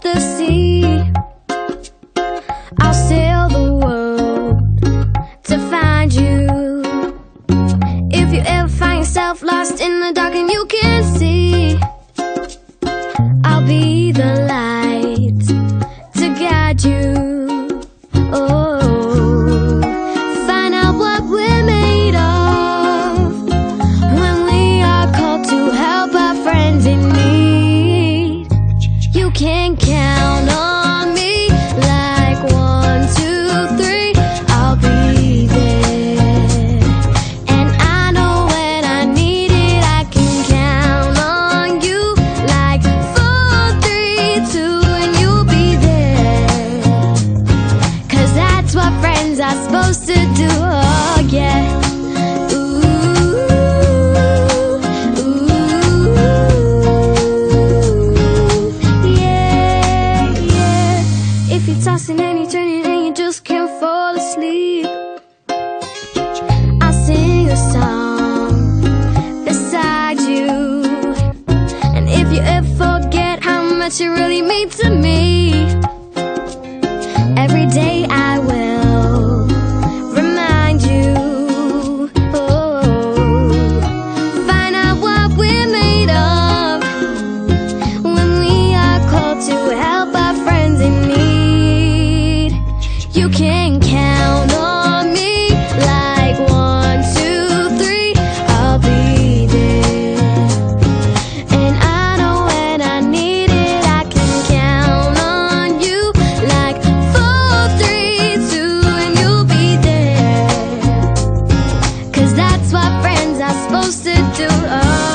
of the sea. I'll sail the world to find you. If you ever find yourself lost in the dark and you can't see, I'll be the light to guide you. Oh, find out what we're made of when we are called to help our friends in need. You can count on me like 1, 2, 3. I'll be there, and I know when I need it, I can count on you like 4, 3, 2, and you'll be there. 'Cause that's what friends are supposed to do. Oh yeah. If you're tossing and you're turning and you just can't fall asleep, I'll sing a song beside you. And if you ever forget how much you really mean to me, every day I will remind you. Oh, find out what we're made of when we are called to help our friends in need. You can count on me like 1, 2, 3. I'll be there, and I know when I need it, I can count on you like 4, 3, 2, and you'll be there. 'Cause that's what friends are supposed to do. Oh.